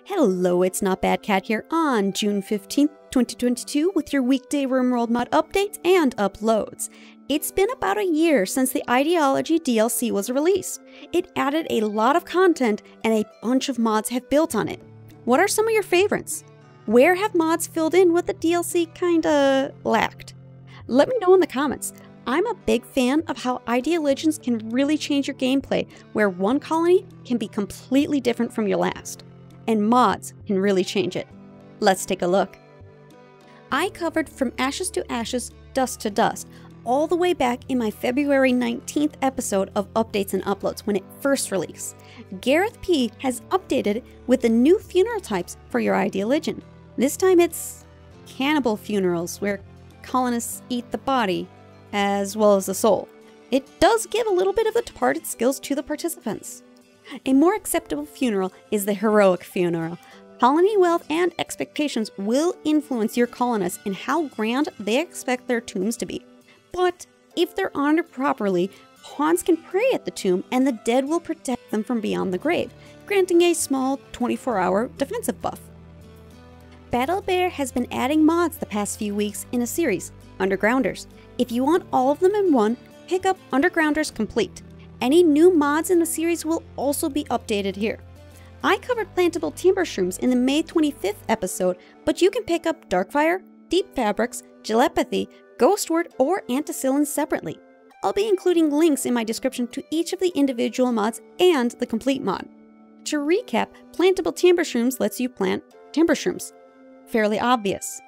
Hello, it's Not Bad Cat here on June 15th, 2022 with your weekday Rimworld mod updates and uploads. It's been about a year since the Ideology DLC was released. It added a lot of content and a bunch of mods have built on it. What are some of your favorites? Where have mods filled in what the DLC kinda lacked? Let me know in the comments. I'm a big fan of how Ideologians can really change your gameplay, where one colony can be completely different from your last. And mods can really change it. Let's take a look. I covered From Ashes to Ashes, Dust to Dust, all the way back in my February 19th episode of Updates and Uploads when it first released. Garethp has updated it with the new funeral types for your Ideologian. This time it's cannibal funerals, where colonists eat the body as well as the soul. It does give a little bit of the departed skills to the participants. A more acceptable funeral is the heroic funeral. Colony wealth and expectations will influence your colonists in how grand they expect their tombs to be. But if they're honored properly, pawns can pray at the tomb and the dead will protect them from beyond the grave, granting a small 24-hour defensive buff. BattleBear has been adding mods the past few weeks in a series, Undergrounders. If you want all of them in one, pick up Undergrounders Complete. Any new mods in the series will also be updated here. I covered Plantable Timbershrooms in the May 25th episode, but you can pick up Darkfire, Deep Fabrics, Gelapathy, Ghostwort, or Anticillin separately. I'll be including links in my description to each of the individual mods and the complete mod. To recap, Plantable Timbershrooms lets you plant Timbershrooms. Fairly obvious.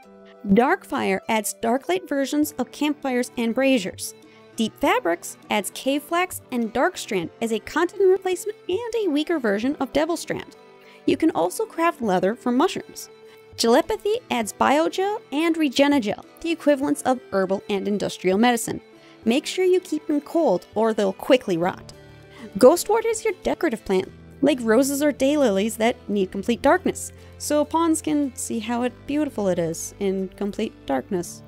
Darkfire adds darklight versions of campfires and braziers. Deep Fabrics adds Cave Flax and Dark Strand as a content replacement and a weaker version of Devil Strand. You can also craft leather from mushrooms. Gelapathy adds Biogel and Regenigel, the equivalents of herbal and industrial medicine. Make sure you keep them cold or they'll quickly rot. Ghostwort is your decorative plant, like roses or daylilies that need complete darkness, so pawns can see how beautiful it is in complete darkness.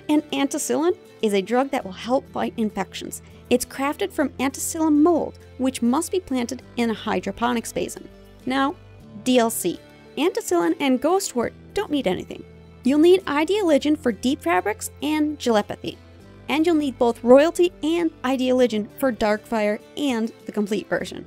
And Anticillin is a drug that will help fight infections. It's crafted from Anticillin mold, which must be planted in a hydroponics basin. Now, DLC. Anticillin and Ghostwort don't need anything. You'll need Ideologian for Deep Fabrics and Gelapathy. And you'll need both Royalty and Ideologian for Darkfire and the complete version.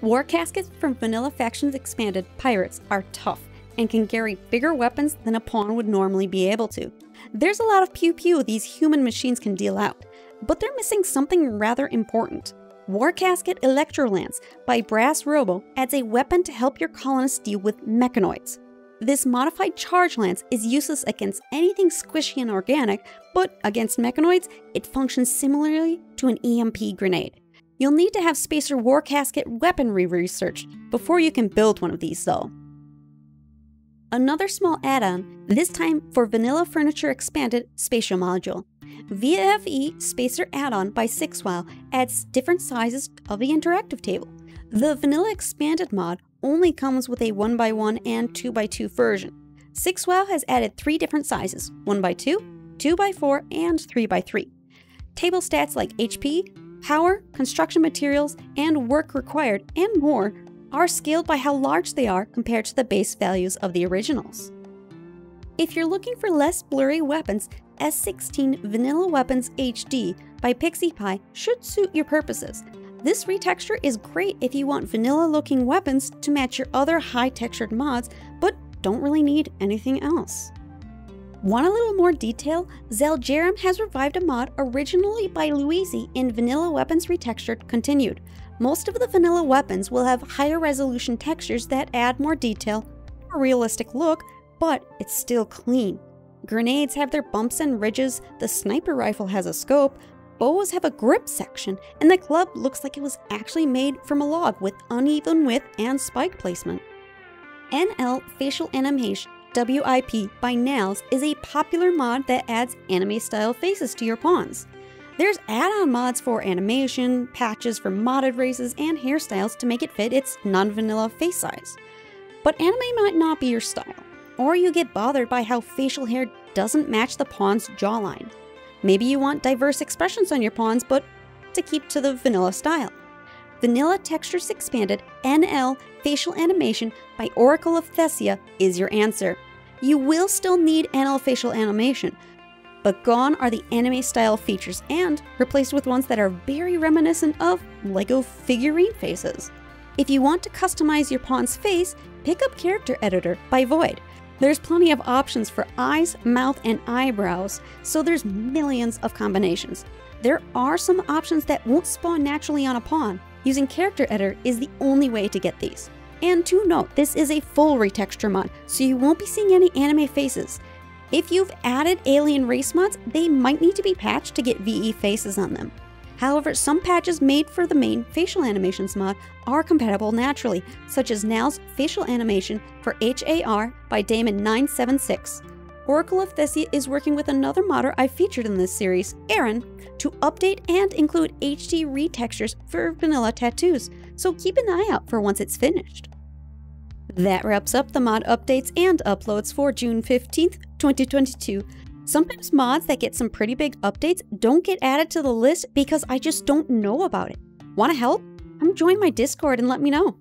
Warcaskets from Vanilla Factions Expanded Pirates are tough and can carry bigger weapons than a pawn would normally be able to. There's a lot of pew-pew these human machines can deal out, but they're missing something rather important. Warcasket ElectroLance by BrassRobo adds a weapon to help your colonists deal with mechanoids. This modified charge lance is useless against anything squishy and organic, but against mechanoids, it functions similarly to an EMP grenade. You'll need to have Spacer Warcasket weaponry researched before you can build one of these though. Another small add-on, this time for Vanilla Furniture Expanded Spatial Module. VFE Spacer Add-on by CiXwOw adds different sizes of the interactive table. The Vanilla Expanded mod only comes with a 1x1 and 2x2 version. CiXwOw has added 3 different sizes, 1x2, 2x4, and 3x3. Table stats like HP, power, construction materials, and work required, and more are scaled by how large they are compared to the base values of the originals. If you're looking for less blurry weapons, S16 Vanilla Weapons HD by PixiePie should suit your purposes. This retexture is great if you want vanilla-looking weapons to match your other high-textured mods, but don't really need anything else. Want a little more detail? Zaljerem has revived a mod originally by Louise in Vanilla Weapons Retextured Continued. Most of the vanilla weapons will have higher resolution textures that add more detail, a realistic look, but it's still clean. Grenades have their bumps and ridges, the sniper rifle has a scope, bows have a grip section, and the club looks like it was actually made from a log with uneven width and spike placement. NL Facial Animation WIP by Nails is a popular mod that adds anime-style faces to your pawns. There's add-on mods for animation, patches for modded races, and hairstyles to make it fit its non-vanilla face size. But anime might not be your style, or you get bothered by how facial hair doesn't match the pawn's jawline. Maybe you want diverse expressions on your pawns, but to keep to the vanilla style. Vanilla Textures Expanded NL Facial Animation by Oracle of Thessia is your answer. You will still need NL facial animation, but gone are the anime-style features and replaced with ones that are very reminiscent of LEGO figurine faces. If you want to customize your pawn's face, pick up Character Editor by Void. There's plenty of options for eyes, mouth, and eyebrows, so there's millions of combinations. There are some options that won't spawn naturally on a pawn. Using Character Editor is the only way to get these. And to note, this is a full retexture mod, so you won't be seeing any anime faces. If you've added alien race mods, they might need to be patched to get VE faces on them. However, some patches made for the main facial animations mod are compatible naturally, such as Nal's facial animation for HAR by Damon976. Oracle of Thessia is working with another modder I've featured in this series, Aaron, to update and include HD retextures for vanilla tattoos, so keep an eye out for once it's finished. That wraps up the mod updates and uploads for June 15th, 2022. Sometimes mods that get some pretty big updates don't get added to the list because I just don't know about it. Want to help? Come join my Discord and let me know.